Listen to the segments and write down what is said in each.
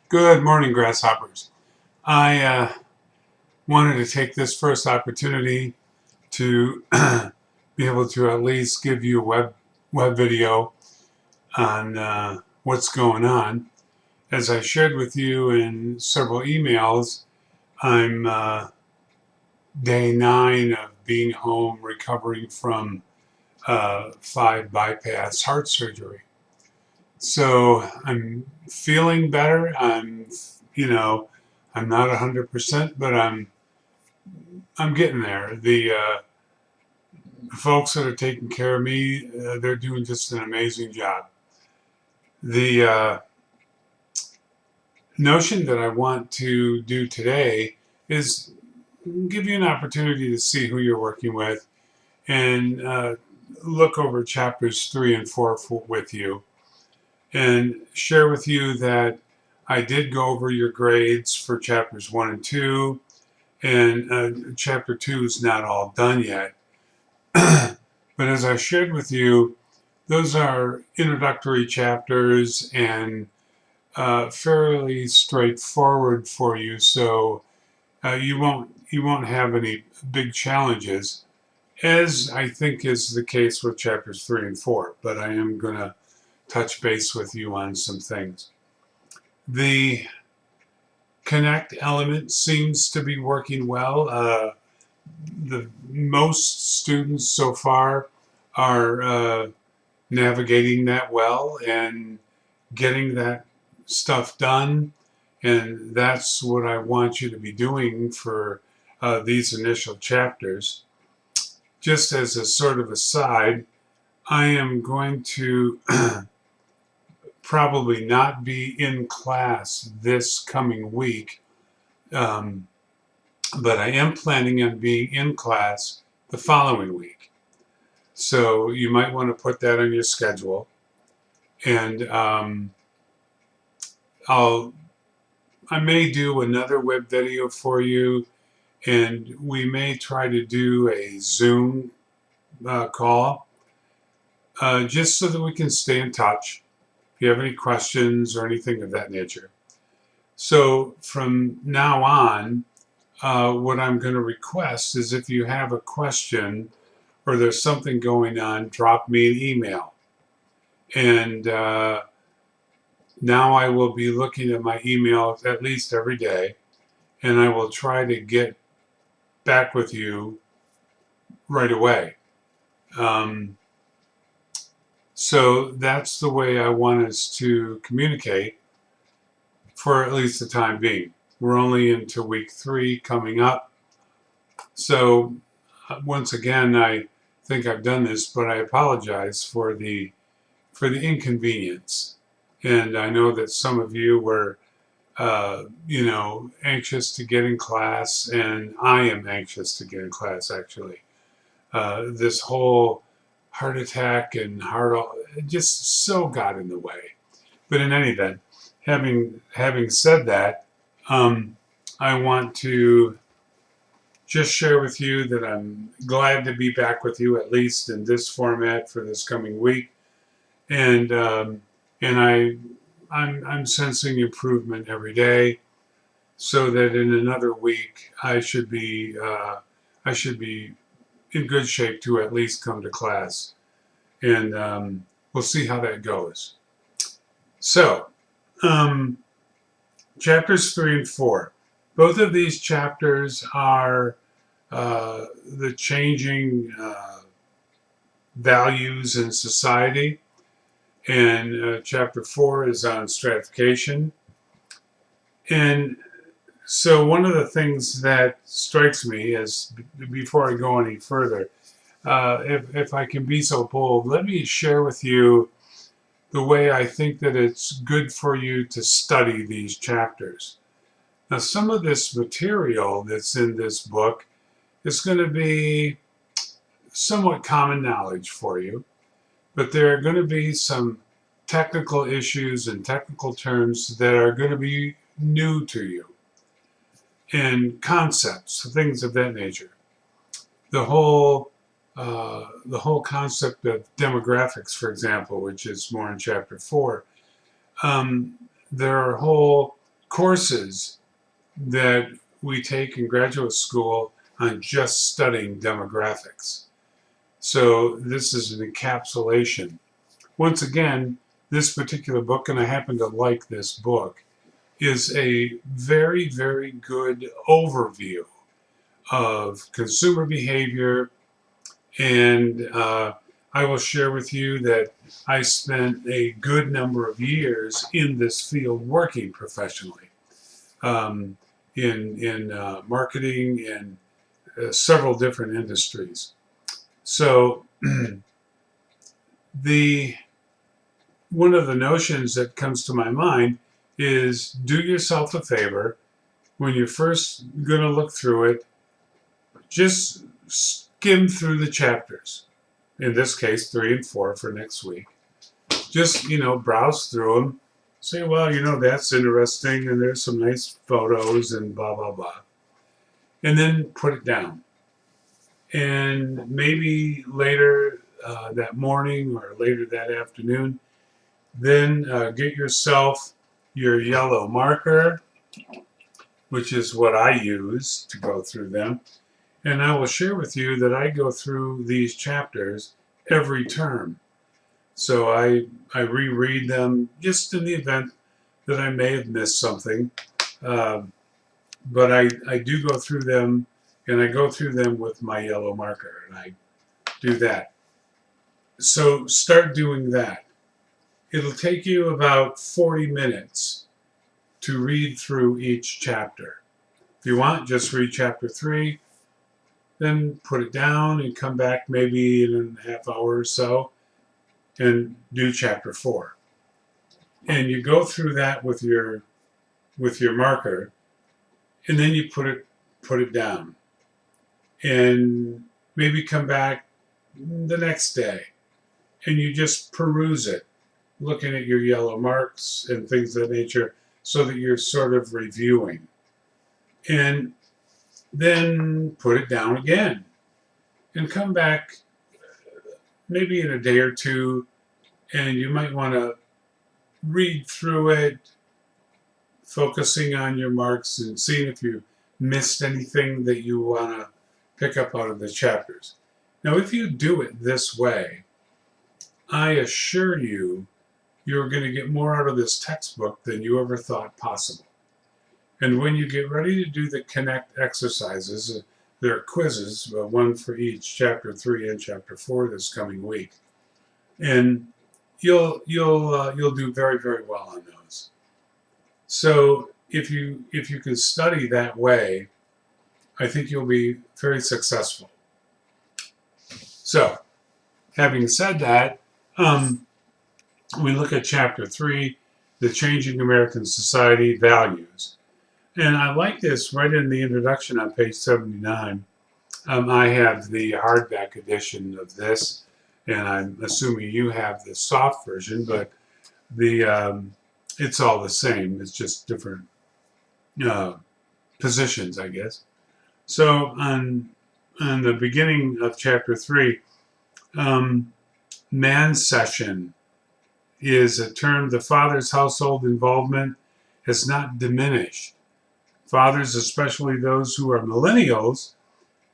Good morning, grasshoppers. I wanted to take this first opportunity to be able to at least give you a web video on what's going on. As I shared with you in several emails, I'm day 9 of being home recovering from 5 bypass heart surgery. So I'm feeling better. You know, I'm not 100%, but I'm getting there. The folks that are taking care of me, they're doing just an amazing job. The notion that I want to do today is give you an opportunity to see who you're working with and look over chapters 3 and 4 with you and share with you that I did go over your grades for chapters 1 and 2, and chapter 2 is not all done yet. But as I shared with you, those are introductory chapters and fairly straightforward for you, so you won't have any big challenges, as I think is the case with chapters 3 and 4. But I am going to touch base with you on some things. The connect element seems to be working well. The most students so far are navigating that well and getting that stuff done. And that's what I want you to be doing for these initial chapters. Just as a sort of aside, I am going to probably not be in class this coming week, um, but I am planning on being in class the following week. So you might want to put that on your schedule. And I'll I may do another web video for you, and we may try to do a Zoom call, just so that we can stay in touch if you have any questions or anything of that nature. So from now on, what I'm going to request is if you have a question or there's something going on, drop me an email. And now I will be looking at my email at least every day, and I will try to get back with you right away. Um, so that's the way I want us to communicate for at least the time being. We're only into week 3 coming up. So once again, I think I've done this, but I apologize for the inconvenience. And I know that some of you were anxious to get in class, and I am anxious to get in class actually. This whole heart attack and just so got in the way. But in any event, having said that, um, I want to just share with you that I'm glad to be back with you, at least in this format for this coming week, and I'm sensing improvement every day, so that in another week I should be in good shape to at least come to class, and we'll see how that goes. So, um, chapters 3 and 4. Both of these chapters are the changing values in society, and chapter 4 is on stratification. And so, one of the things that strikes me is, before I go any further, if I can be so bold, let me share with you the way I think that it's good for you to study these chapters. Now, some of this material that's in this book is going to be somewhat common knowledge for you, but there are going to be some technical issues and technical terms that are going to be new to you, and concepts, things of that nature. The whole concept of demographics, for example, which is more in chapter 4. There are whole courses that we take in graduate school on just studying demographics. So this is an encapsulation. Once again, this particular book, and I happen to like this book, is a very, very good overview of consumer behavior. And I will share with you that I spent a good number of years in this field working professionally, um, in marketing and several different industries. So the one of the notions that comes to my mind is do yourself a favor when you're first going to look through it. Just skim through the chapters. In this case, 3 and 4 for next week. Just, browse through them. Say, well, that's interesting, and there's some nice photos and blah, blah, blah. And then put it down. And maybe later that morning or later that afternoon, then get yourself your yellow marker, which is what I use to go through them. And I will share with you that I go through these chapters every term. So I reread them just in the event that I may have missed something. But I do go through them, and I go through them with my yellow marker, and I do that. So start doing that. It'll take you about 40 minutes to read through each chapter. If you want, just read chapter 3, then put it down and come back maybe in a half hour or so and do chapter 4. And you go through that with your marker, and then you put it down. And maybe come back the next day and you just peruse it, looking at your yellow marks and things of that nature, so that you're sort of reviewing. And then put it down again and come back maybe in a day or two, and you might want to read through it, focusing on your marks and seeing if you missed anything that you want to pick up out of the chapters. Now, if you do it this way, I assure you, you're going to get more out of this textbook than you ever thought possible. And when you get ready to do the Connect exercises, there are quizzes, one for each chapter 3 and chapter 4 this coming week, and you'll do very, very well on those. So if you can study that way, I think you'll be very successful. So, having said that, we look at chapter 3, the changing American society values. And I like this right in the introduction on page 79. I have the hardback edition of this, and I'm assuming you have the soft version, but it's all the same. It's just different positions, I guess. So on the beginning of chapter 3, mancession is a term. The father's household involvement has not diminished. Fathers, especially those who are millennials,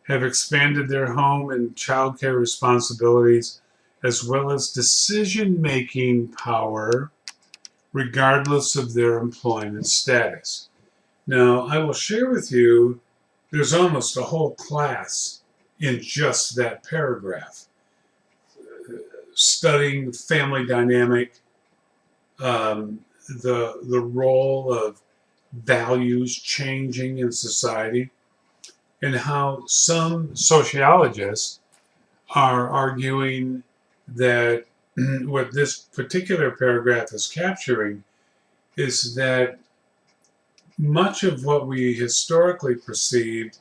have expanded their home and childcare responsibilities as well as decision-making power regardless of their employment status. Now, I will share with you, there's almost a whole class in just that paragraph, studying family dynamic, the role of values changing in society, and how some sociologists are arguing that what this particular paragraph is capturing is that much of what we historically perceived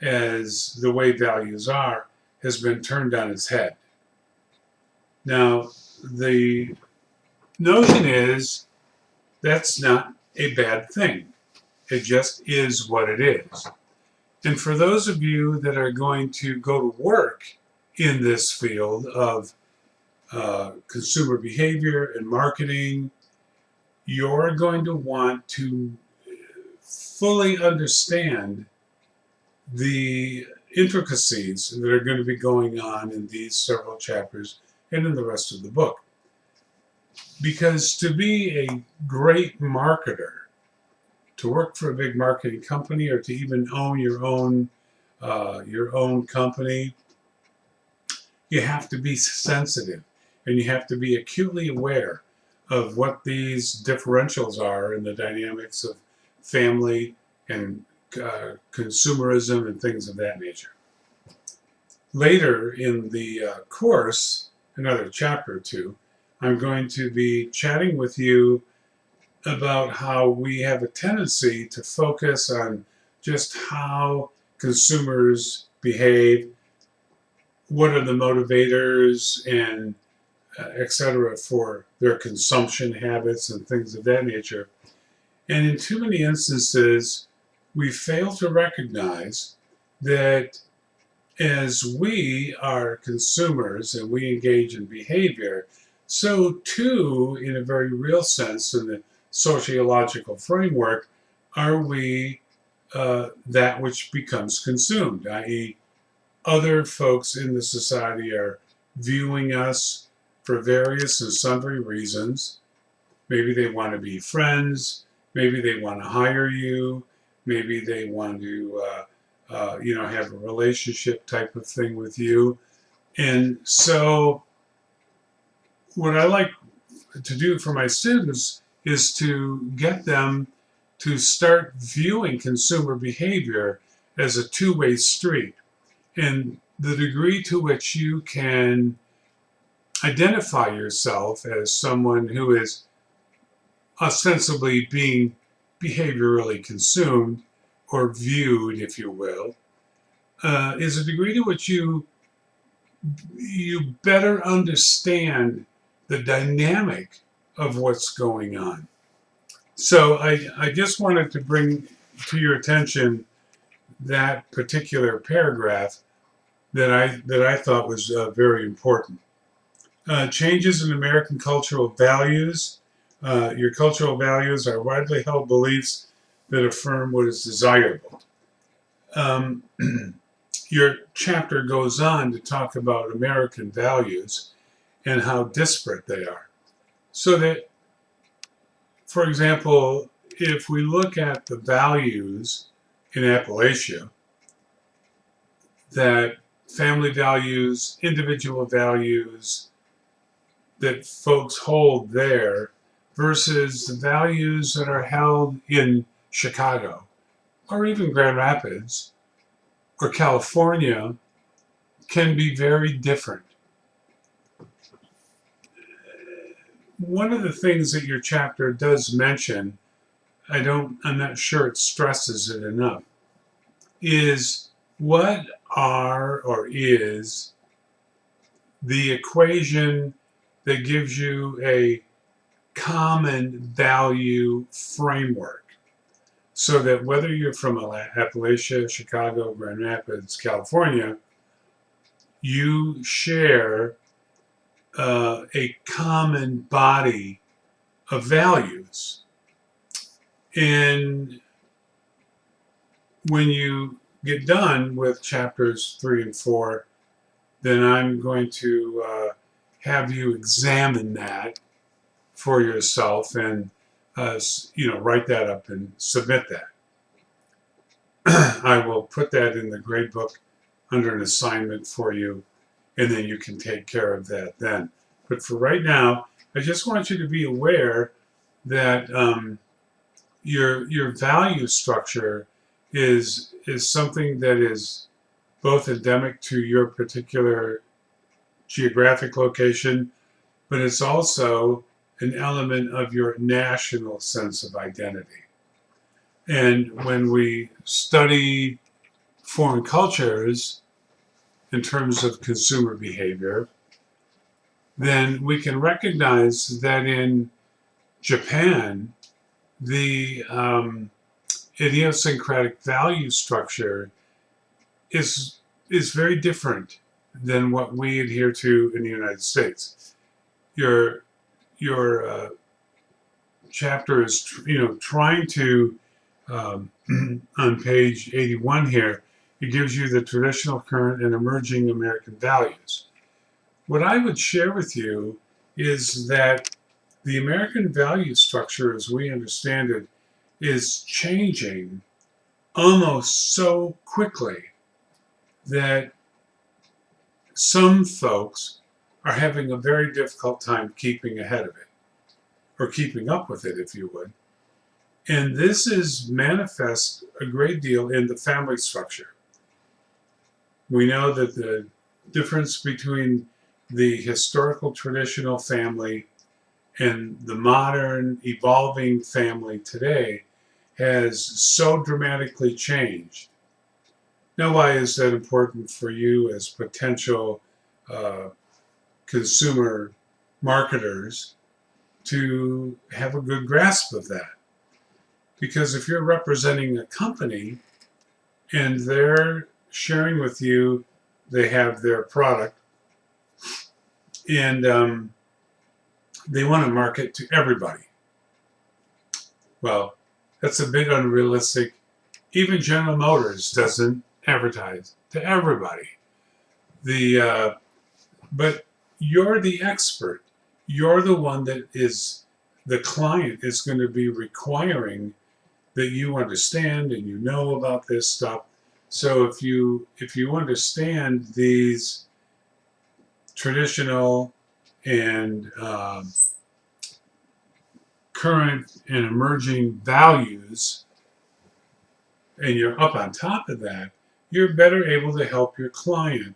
as the way values are has been turned on its head. Now, the notion is that's not a bad thing. It just is what it is. And for those of you that are going to go to work in this field of consumer behavior and marketing, you're going to want to fully understand the intricacies that are going to be going on in these several chapters and in the rest of the book. Because to be a great marketer, to work for a big marketing company, or to even own your own company, you have to be sensitive and you have to be acutely aware of what these differentials are in the dynamics of family and consumerism and things of that nature. Later in the course, another chapter or two, I'm going to be chatting with you about how we have a tendency to focus on just how consumers behave, what are the motivators, and et cetera, for their consumption habits and things of that nature. And in too many instances, we fail to recognize that as we are consumers and we engage in behavior, so too, in a very real sense, in the sociological framework, are we that which becomes consumed, i.e., other folks in the society are viewing us for various and sundry reasons. Maybe they want to be friends. Maybe they want to hire you. Maybe they want to, have a relationship type of thing with you. And so, what I like to do for my students is to get them to start viewing consumer behavior as a two-way street. And the degree to which you can identify yourself as someone who is ostensibly being behaviorally consumed or viewed, if you will, is a degree to which you better understand the dynamic of what's going on. So I just wanted to bring to your attention that particular paragraph that I thought was very important. Changes in American cultural values. Your cultural values are widely held beliefs that affirm what is desirable. Um, your chapter goes on to talk about American values and how disparate they are. So that, for example, if we look at the values in Appalachia, that family values, individual values that folks hold there versus the values that are held in Chicago or even Grand Rapids or California can be very different. One of the things that your chapter does mention, I'm not sure it stresses it enough, is what are or is the equation that gives you a common value framework, so that whether you're from Appalachia, Chicago, Grand Rapids, California, you share a common body of values. And when you get done with chapters 3 and 4, then I'm going to have you examine that for yourself and write that up and submit that. I will put that in the grade book under an assignment for you, and then you can take care of that then. But for right now, I just want you to be aware that your value structure is something that is both endemic to your particular geographic location, but it's also an element of your national sense of identity. And when we study foreign cultures in terms of consumer behavior, then we can recognize that in Japan, the idiosyncratic value structure is very different than what we adhere to in the United States. Your chapter is trying to um, on page 81 here, it gives you the traditional, current, and emerging American values. What I would share with you is that the American value structure, as we understand it, is changing almost so quickly that some folks are having a very difficult time keeping ahead of it, or keeping up with it, if you would. And this is manifest a great deal in the family structure. We know that the difference between the historical traditional family and the modern evolving family today has so dramatically changed. Now, why is that important for you as potential uh, consumer marketers to have a good grasp of that? Because if you're representing a company and they're sharing with you, they have their product and they want to market to everybody. Well, that's a bit unrealistic. Even General Motors doesn't advertise to everybody. The but you're the expert. You're the one that is the client is going to be requiring that you understand and you know about this stuff. So if you understand these traditional and current and emerging values, and you're up on top of that, you're better able to help your client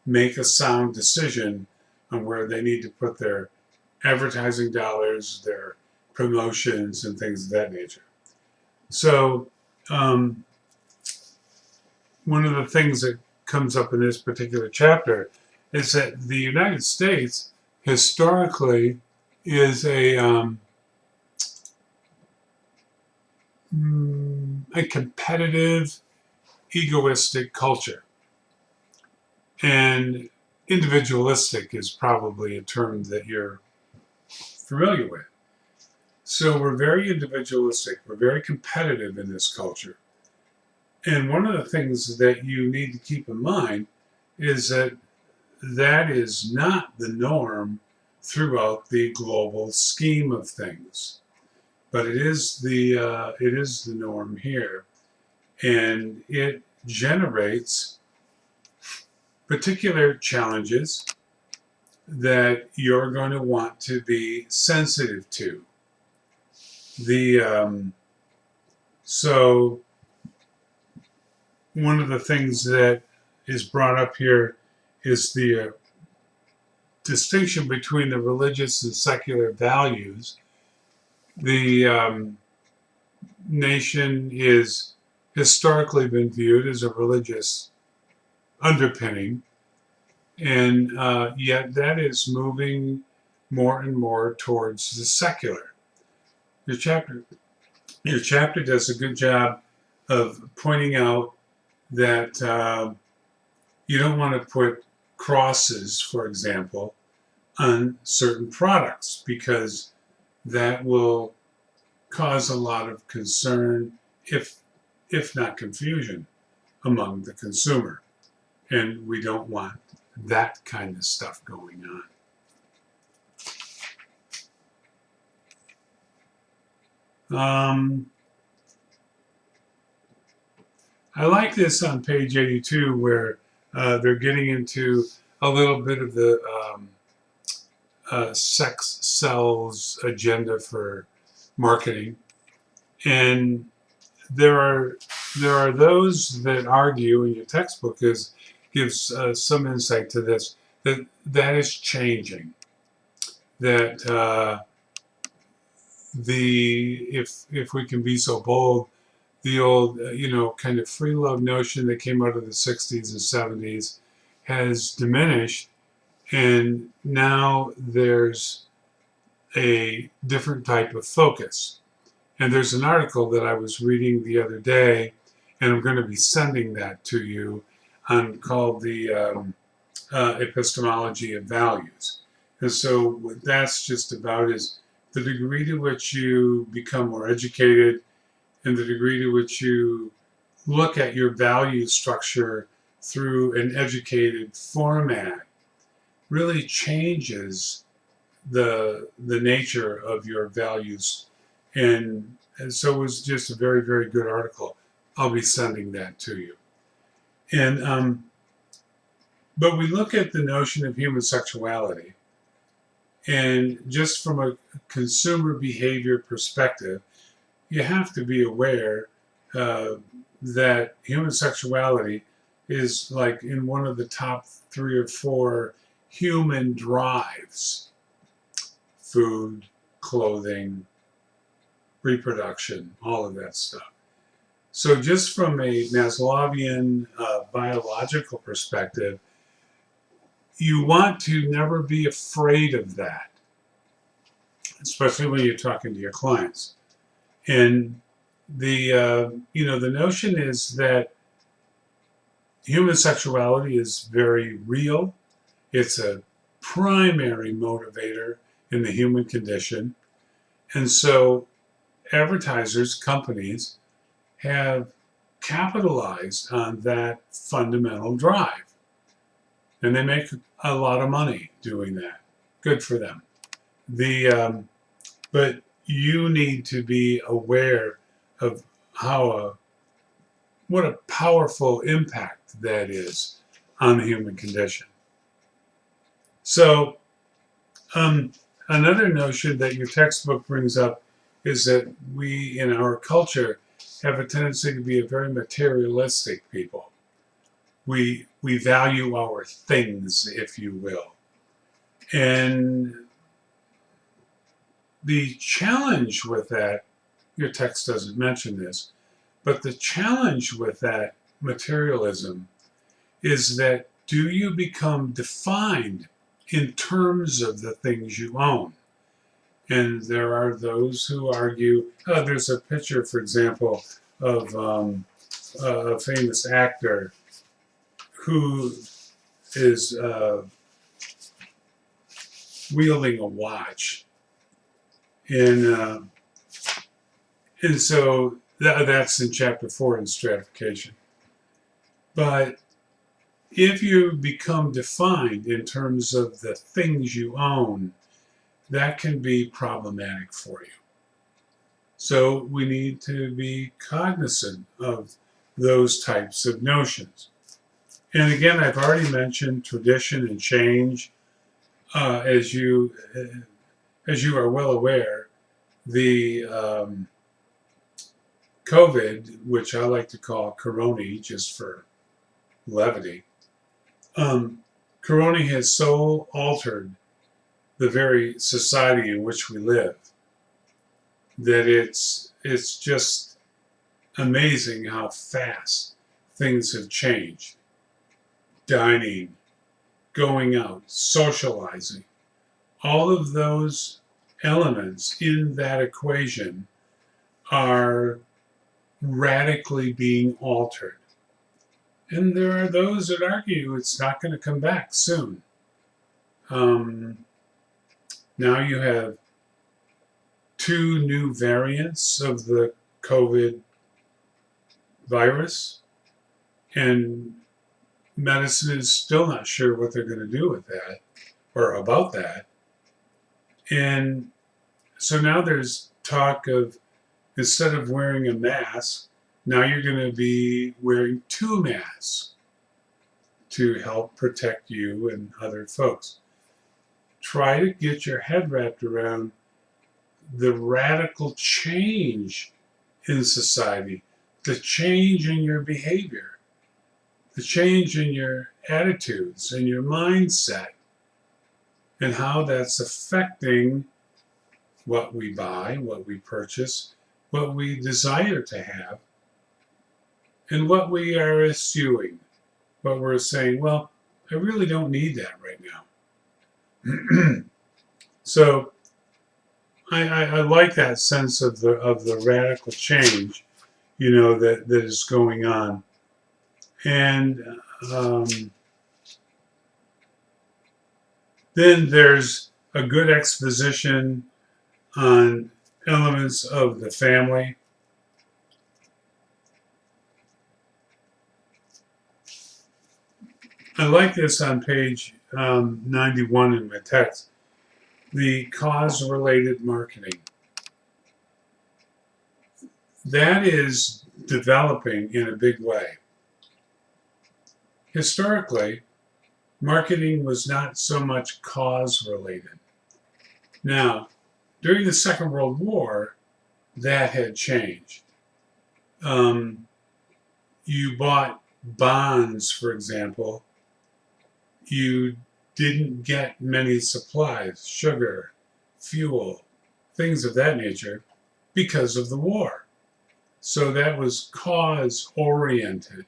make a sound decision on where they need to put their advertising dollars, their promotions, and things of that nature. So, um, one of the things that comes up in this particular chapter is that the United States historically is a competitive, egoistic culture. And individualistic is probably a term that you're familiar with. So we're very individualistic, we're very competitive in this culture. And one of the things that you need to keep in mind is that that is not the norm throughout the global scheme of things, but it is the norm here, and it generates particular challenges that you're going to want to be sensitive to. The so one of the things that is brought up here is the distinction between the religious and secular values. The nation is historically been viewed as a religious underpinning, and yet that is moving more and more towards the secular. Your chapter Your chapter does a good job of pointing out that you don't want to put crosses, for example, on certain products because that will cause a lot of concern, if not confusion, among the consumer. And we don't want that kind of stuff going on. I like this on page 82 where they're getting into a little bit of the sex sells agenda for marketing, and there are those that argue, and your textbook gives some insight to this, that is changing. That the if we can be so bold, the old kind of free love notion that came out of the 60s and 70s has diminished, and now there's a different type of focus. And there's an article that I was reading the other day, and I'm going to be sending that to you, on called the epistemology of values. And so what that's just about is the degree to which you become more educated and the degree to which you look at your value structure through an educated format really changes the nature of your values. And so it was just a very, very good article. I'll be sending that to you. And but we look at the notion of human sexuality, and just from a consumer behavior perspective, you have to be aware uh, that human sexuality is like in one of the top 3 or 4 human drives: food, clothing, reproduction, all of that stuff. So, just from a Maslowian biological perspective, you want to never be afraid of that, especially when you're talking to your clients. And the notion is that human sexuality is very real. It's a primary motivator in the human condition. And so advertisers, companies, have capitalized on that fundamental drive. And they make a lot of money doing that. Good for them. But you need to be aware of how what a powerful impact that is on the human condition. So, um, another notion that your textbook brings up is that we, in our culture, have a tendency to be a very materialistic people. We value our things, if you will. And the challenge with that, your text doesn't mention this, but the challenge with that materialism is that do you become defined in terms of the things you own? And there are those who argue, there's a picture, for example, of a famous actor who is wielding a watch. And so that's in chapter 4 in stratification. But if you become defined in terms of the things you own, that can be problematic for you. So we need to be cognizant of those types of notions. And again, I've already mentioned tradition and change. As you are well aware, the COVID, which I like to call Corona, just for levity, Corona has so altered the very society in which we live that it's just amazing how fast things have changed. Dining, going out, socializing, all of those elements in that equation are radically being altered. And there are those that argue it's not going to come back soon. Now you have 2 new variants of the COVID virus, and medicine is still not sure what they're going to do with that or about that. And so now there's talk of, instead of wearing a mask, now you're going to be wearing 2 masks to help protect you and other folks. Try to get your head wrapped around the radical change in society, the change in your behavior, the change in your attitudes and your mindset, and how that's affecting what we buy, what we purchase, what we desire to have, and what we are eschewing, what we're saying, well, I really don't need that right now. So I like that sense of the radical change, that is going on. And um, then there's a good exposition on elements of the family. I like this on page 91 in my text. The cause-related marketing. That is developing in a big way. Historically, marketing was not so much cause-related. Now, during the Second World War, that had changed. Um, you bought bonds, for example. You didn't get many supplies, sugar, fuel, things of that nature, because of the war. So that was cause oriented.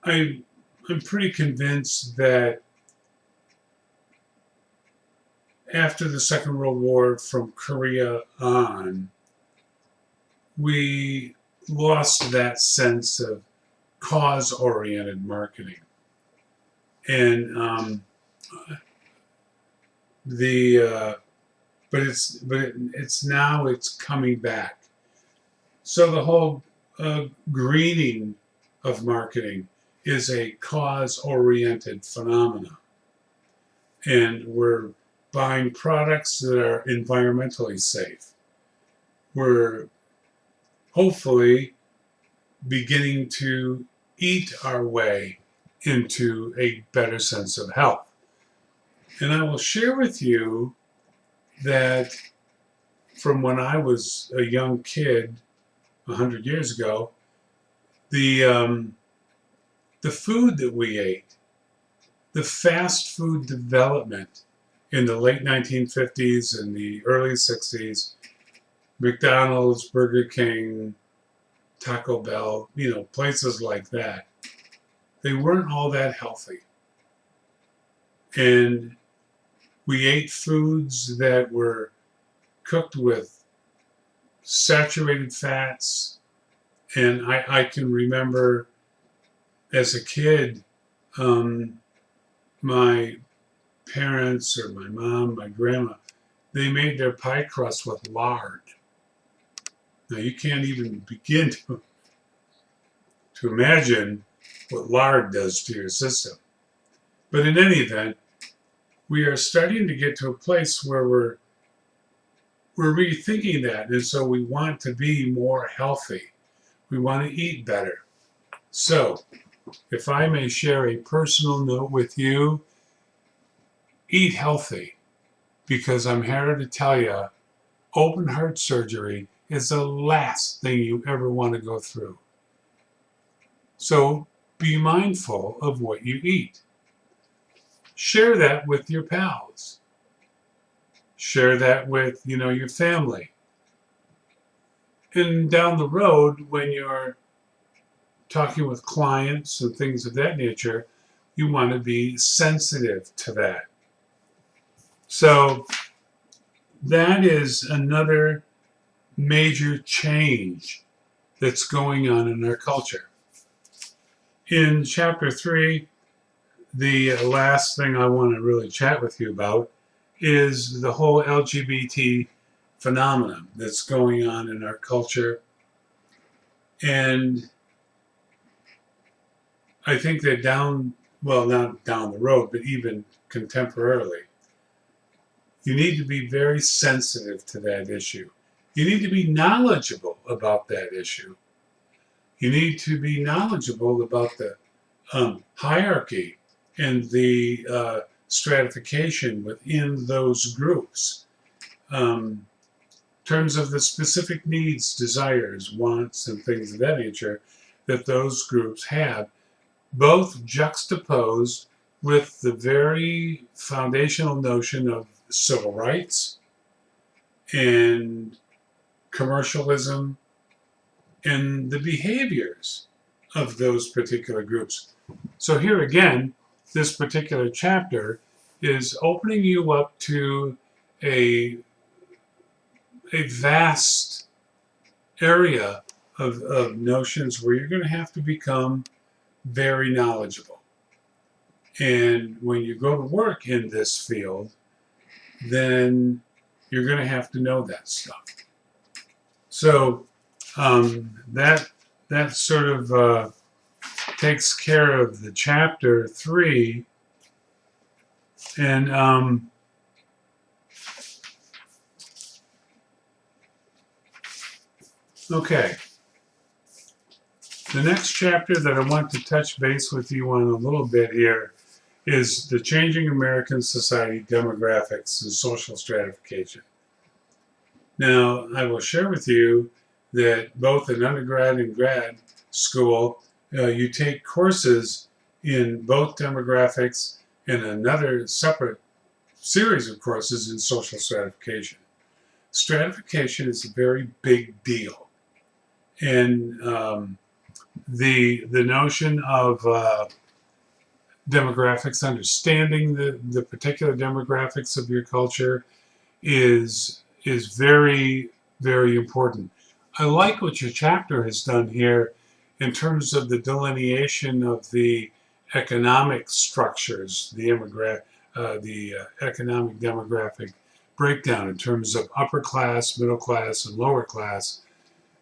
I'm pretty convinced that after the Second World War, from Korea on, we lost that sense of cause oriented marketing. And the it's now it's coming back. So the whole greening of marketing is a cause-oriented phenomena, and we're buying products that are environmentally safe. We're hopefully beginning to eat our way into a better sense of health. And I will share with you that from when I was a young kid 100 years ago, the the food that we ate, the fast food development in the late 1950s and the early 60s, McDonald's, Burger King, Taco Bell, places like that, they weren't all that healthy. And we ate foods that were cooked with saturated fats. And I can remember as a kid, um, my parents or my mom, my grandma, they made their pie crust with lard. Now you can't even begin to imagine what lard does to your system. But in any event, we are starting to get to a place where we're rethinking that, and so we want to be more healthy. We want to eat better. So, if I may share a personal note with you, eat healthy, because I'm here to tell you, open heart surgery is the last thing you ever want to go through. So, be mindful of what you eat. Share that with your pals. Share that with, your family. And down the road, when you're talking with clients and things of that nature, you want to be sensitive to that. So that is another major change that's going on in our culture. In chapter 3, the last thing I want to really chat with you about is the whole LGBT phenomenon that's going on in our culture. And I think that not down the road, but even contemporarily, you need to be very sensitive to that issue. You need to be knowledgeable about that issue. You need to be knowledgeable about the hierarchy and the stratification within those groups. In terms of the specific needs, desires, wants, and things of that nature that those groups have, both juxtaposed with the very foundational notion of civil rights and commercialism and the behaviors of those particular groups. So, here again, this particular chapter is opening you up to a, a vast area of notions where you're going to have to become very knowledgeable. And when you go to work in this field, then you're going to have to know that stuff. So that sort of takes care of the chapter 3. And okay, the next chapter that I want to touch base with you on a little bit here is the changing American society demographics and social stratification. Now, I will share with you that both in undergrad and grad school, you take courses in both demographics and another separate series of courses in social stratification. Stratification is a very big deal, and the notion of demographics, understanding the particular demographics of your culture, is very, very important. I like what your chapter has done here in terms of the delineation of the economic structures, the economic demographic breakdown in terms of upper class, middle class, and lower class,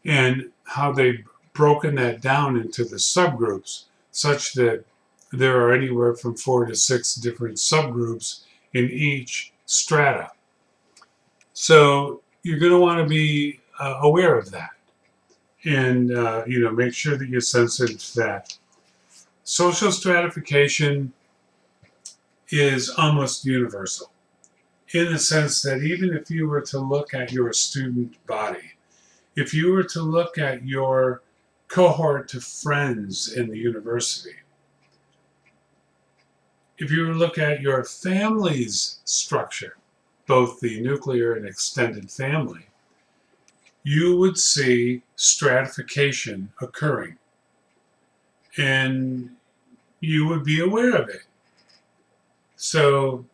and how they've broken that down into the subgroups such that there are anywhere from 4 to 6 different subgroups in each strata. So you're going to want to be aware of that, and make sure that you're sensitive to that. Social stratification is almost universal in the sense that even if you were to look at your student body, if you were to look at your cohort of friends in the university, if you were to look at your family's structure, both the nuclear and extended family, you would see stratification occurring. And you would be aware of it. So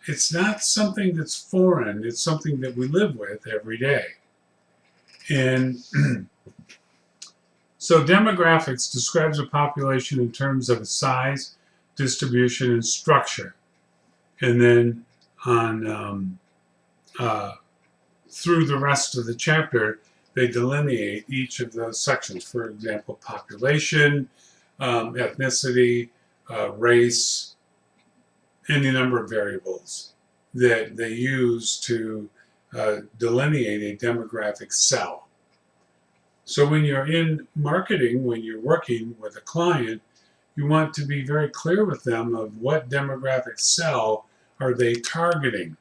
it's not something that's foreign, it's something that we live with every day. And so demographics describes a population in terms of its size, distribution, and structure. And then on through the rest of the chapter, they delineate each of those sections. For example, population, ethnicity, race, any number of variables that they use to delineate a demographic cell. So when you're in marketing, when you're working with a client, you want to be very clear with them of what demographic cell are they targeting,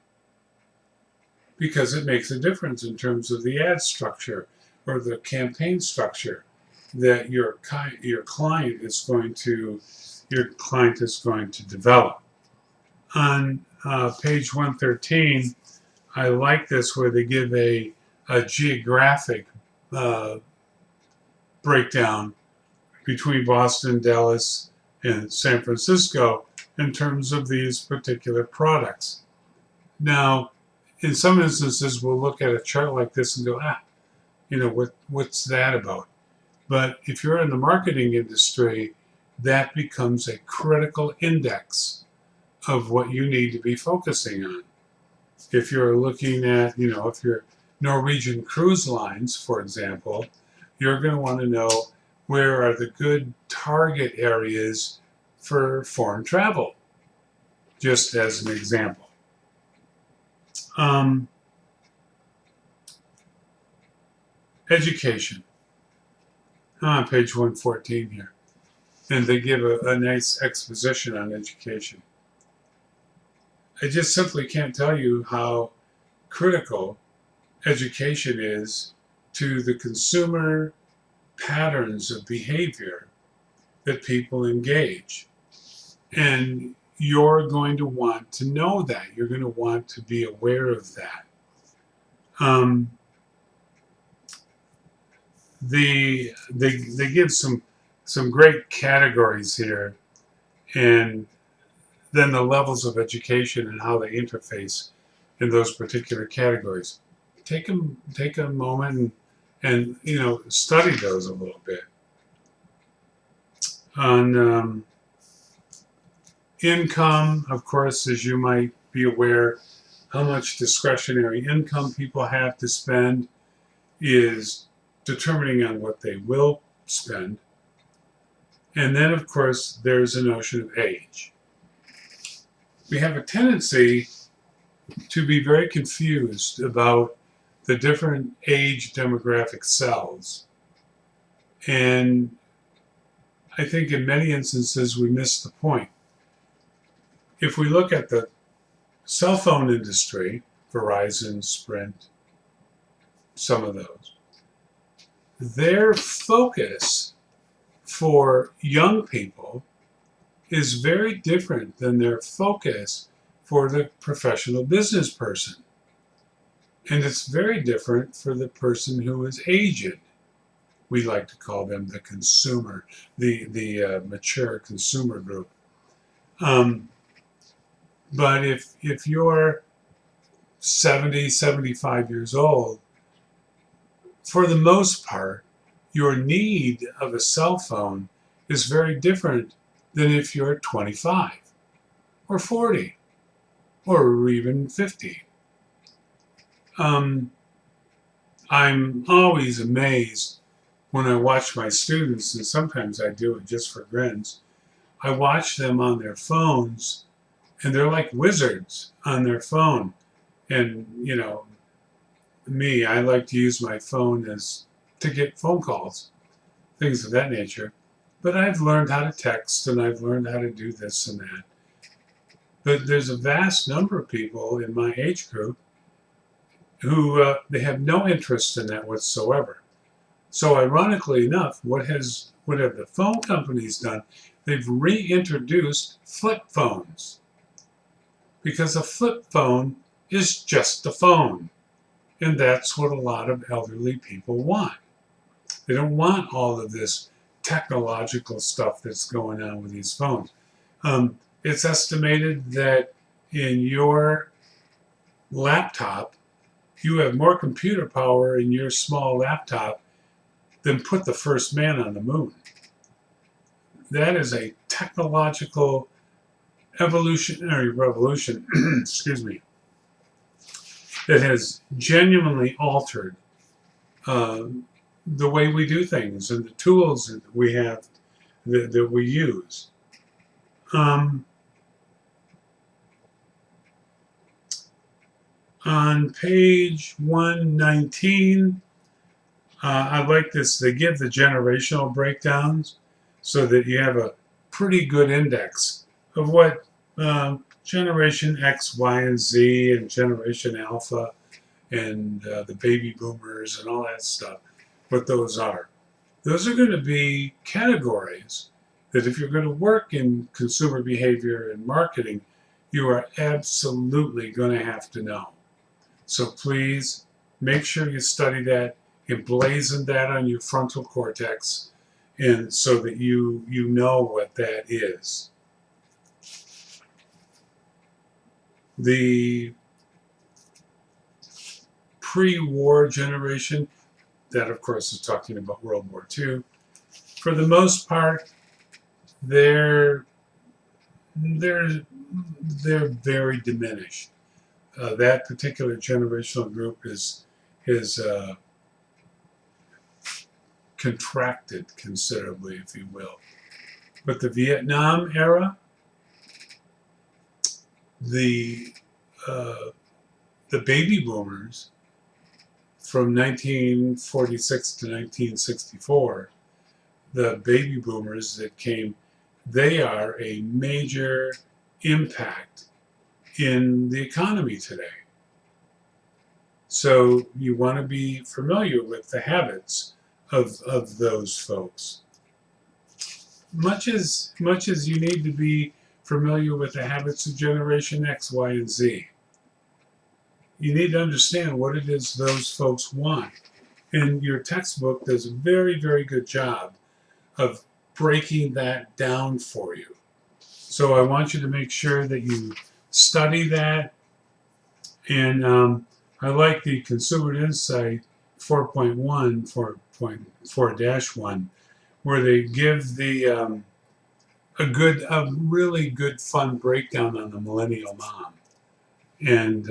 because it makes a difference in terms of the ad structure or the campaign structure that your client is going to develop. On page 113, I like this where they give a geographic breakdown between Boston, Dallas, and San Francisco in terms of these particular products. Now, in some instances, we'll look at a chart like this and go, what's that about? But if you're in the marketing industry, that becomes a critical index of what you need to be focusing on. If you're looking at, if you're Norwegian Cruise Lines, for example, you're going to want to know where are the good target areas for foreign travel, just as an example. Education. I'm on page 114 here. And they give a nice exposition on education. I just simply can't tell you how critical education is to the consumer patterns of behavior that people engage. And you're going to want to know that. You're going to want to be aware of that. They give some great categories here, and then the levels of education and how they interface in those particular categories. Take a moment and study those a little bit. On income, of course, as you might be aware, how much discretionary income people have to spend is determining on what they will spend. And then, of course, there's a notion of age. We have a tendency to be very confused about the different age demographic cells. And I think in many instances we miss the point. If we look at the cell phone industry, Verizon, Sprint, some of those, their focus for young people is very different than their focus for the professional business person. And it's very different for the person who is aged. We like to call them the consumer, the mature consumer group. Um, but if you're 70, 75 years old, for the most part, your need of a cell phone is very different than if you're 25 or 40 or even 50. I'm always amazed when I watch my students, and sometimes I do it just for grins. I watch them on their phones, and they're like wizards on their phone. And, me, I like to use my phone as to get phone calls, things of that nature. But I've learned how to text and I've learned how to do this and that. But there's a vast number of people in my age group who they have no interest in that whatsoever. So ironically enough, what have the phone companies done? They've reintroduced flip phones because a flip phone is just a phone. And that's what a lot of elderly people want. They don't want all of this technological stuff that's going on with these phones. It's estimated that in your laptop, you have more computer power in your small laptop than put the first man on the moon. That is a technological evolutionary revolution, excuse me, that has genuinely altered the way we do things and the tools that we have that we use. Um, on page 119, I like this. They give the generational breakdowns so that you have a pretty good index of what Generation X, Y, and Z, and Generation Alpha, and the baby boomers, and all that stuff, what those are. Those are going to be categories that if you're going to work in consumer behavior and marketing, you are absolutely going to have to know. So please make sure you study that, emblazon that on your frontal cortex, and so that you know what that is. The pre-war generation, that of course is talking about World War II, for the most part, they're they're they're very diminished. That particular generational group is contracted considerably, if you will. But the Vietnam era, the uh, the baby boomers from 1946 to 1964, the baby boomers that came, they are a major impact in the economy today. So you want to be familiar with the habits of those folks. Much as you need to be familiar with the habits of Generation X, Y, and Z. You need to understand what it is those folks want. And your textbook does a very, very good job of breaking that down for you. So I want you to make sure that you study that. And I like the Consumer Insight 4.1, 4.4-1, where they give a really good, fun breakdown on the millennial mom. And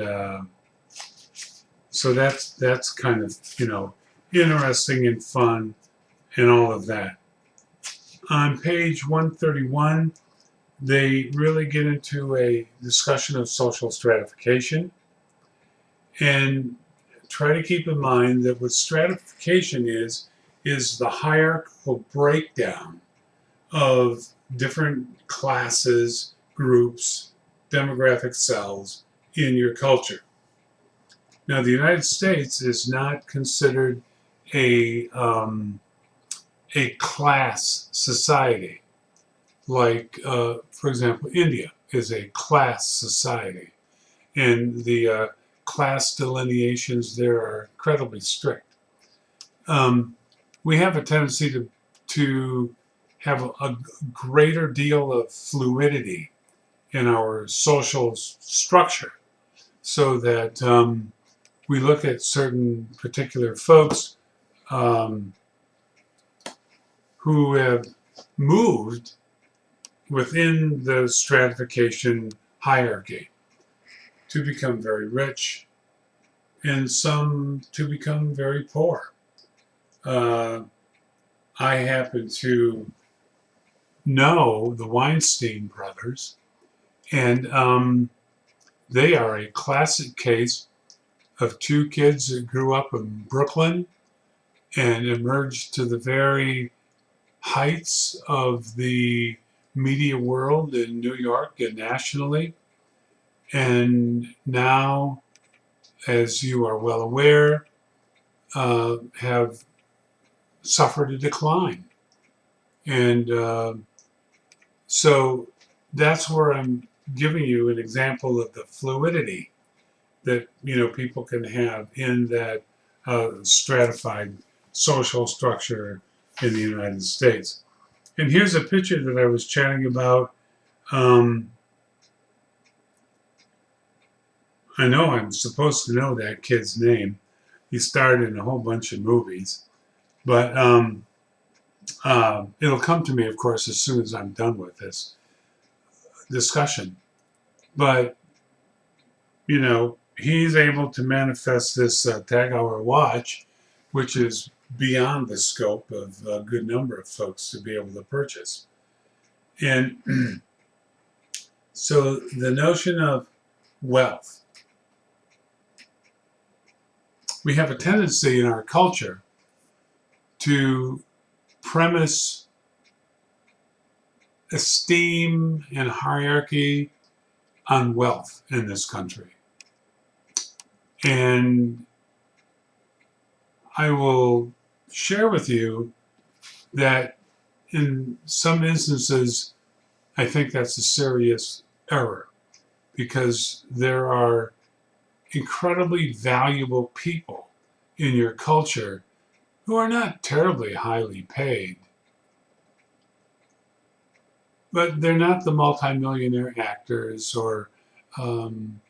so that's kind of, interesting and fun and all of that. On page 131, they really get into a discussion of social stratification and try to keep in mind that what stratification is the hierarchical breakdown of different classes, groups, demographic cells in your culture. Now, the United States is not considered a a class society, like, for example, India is a class society, and the class delineations there are incredibly strict. Um, we have a tendency to have a greater deal of fluidity in our social structure, so that we look at certain particular folks um, who have moved within the stratification hierarchy to become very rich and some to become very poor. Uh, I happen to know the Weinstein brothers, and they are a classic case of two kids that grew up in Brooklyn and emerged to the very heights of the media world in New York and nationally. And now, as you are well aware, have suffered a decline. And so that's where I'm giving you an example of the fluidity that people can have in that stratified social structure in the United States. And here's a picture that I was chatting about. Um, I know I'm supposed to know that kid's name. He starred in a whole bunch of movies, but it'll come to me, of course, as soon as I'm done with this discussion. But he's able to manifest this tag hour watch, which is beyond the scope of a good number of folks to be able to purchase. And so the notion of wealth, we have a tendency in our culture to premise esteem and hierarchy on wealth in this country. And I will share with you that in some instances, I think that's a serious error, because there are incredibly valuable people in your culture who are not terribly highly paid, but they're not the multimillionaire actors or, um,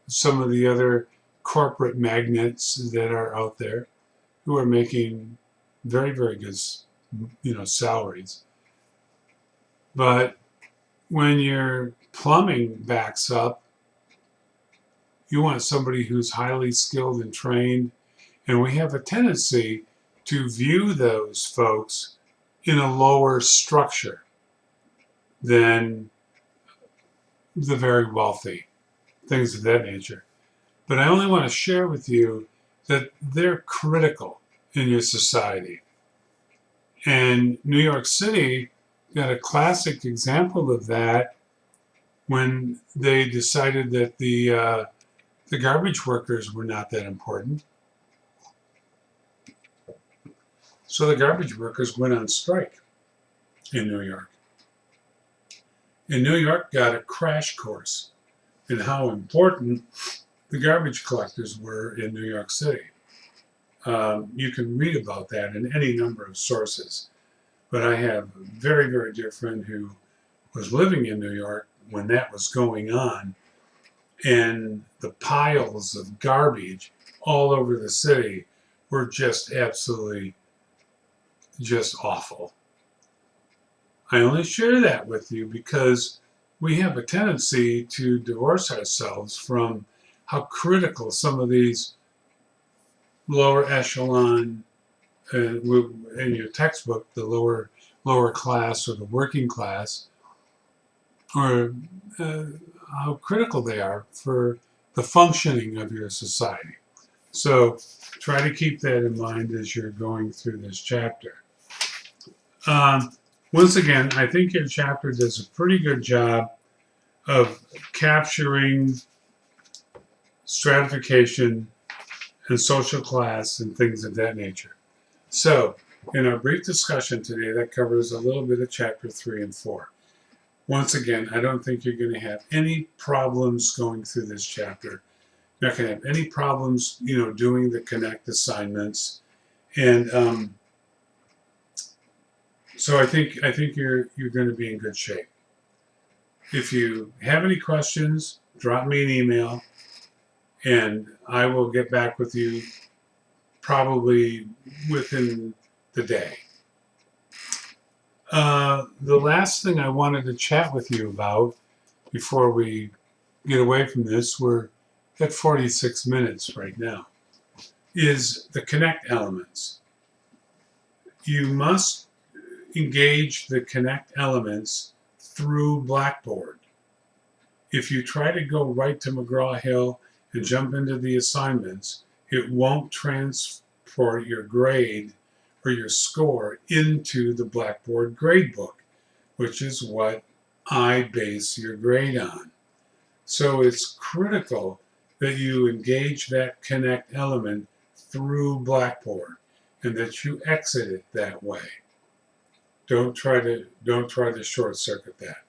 some of the other corporate magnates that are out there who are making very, very good, salaries. But when your plumbing backs up, you want somebody who's highly skilled and trained. And we have a tendency to view those folks in a lower structure than the very wealthy, things of that nature. But I only want to share with you that they're critical in your society. And New York City got a classic example of that when they decided that the garbage workers were not that important. So the garbage workers went on strike in New York. And New York got a crash course in how important the garbage collectors were in New York City. You can read about that in any number of sources. But I have a very, very dear friend who was living in New York when that was going on, and the piles of garbage all over the city were just absolutely just awful. I only share that with you because we have a tendency to divorce ourselves from how critical some of these lower echelon in your textbook, the lower class or the working class, or uh, how critical they are for the functioning of your society. So try to keep that in mind as you're going through this chapter. Um, Once again, I think your chapter does a pretty good job of capturing stratification and social class and things of that nature. So, in our brief discussion today, that covers a little bit of chapter 3 and 4. Once again, I don't think you're going to have any problems going through this chapter. You're not going to have any problems, doing the connect assignments, and so I think you're going to be in good shape. If you have any questions, drop me an email, and I will get back with you probably within the day. The last thing I wanted to chat with you about before we get away from this, we're at 46 minutes right now, is the connect elements. You must engage the connect elements through Blackboard. If you try to go right to McGraw-Hill and jump into the assignments, it won't transport your grade or your score into the Blackboard gradebook, which is what I base your grade on. So it's critical that you engage that connect element through Blackboard and that you exit it that way. Don't try to short circuit that.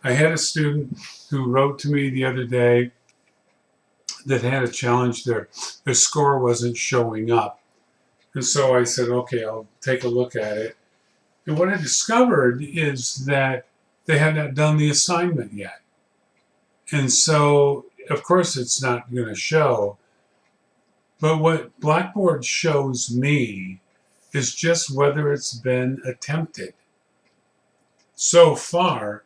I had a student who wrote to me the other day that had a challenge. Their score wasn't showing up. And so I said, okay, I'll take a look at it. And what I discovered is that they had not done the assignment yet. And so, of course, it's not going to show. But what Blackboard shows me is just whether it's been attempted. So far,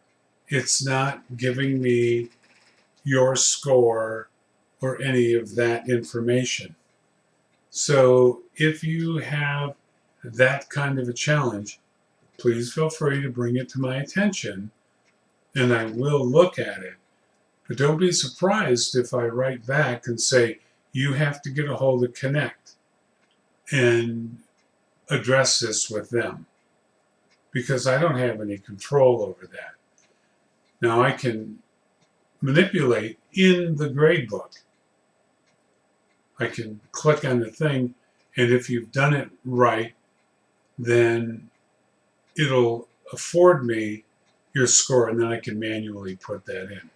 it's not giving me your score or any of that information. So if you have that kind of a challenge, please feel free to bring it to my attention and I will look at it. But don't be surprised if I write back and say, you have to get a hold of Connect and address this with them, because I don't have any control over that. Now I can manipulate in the gradebook. I can click on the thing, and if you've done it right, then it'll afford me your score, and then I can manually put that in.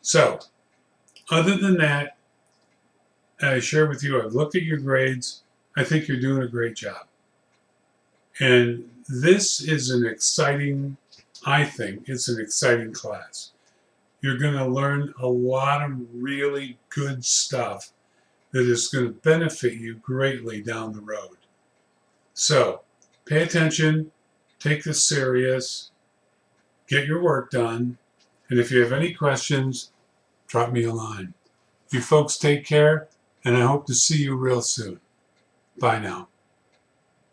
So, other than that, I share with you, I've looked at your grades. I think you're doing a great job. And this is I think it's an exciting class. You're going to learn a lot of really good stuff that is going to benefit you greatly down the road. So, pay attention, take this serious, get your work done, and if you have any questions, drop me a line. You folks take care, and I hope to see you real soon. Bye now.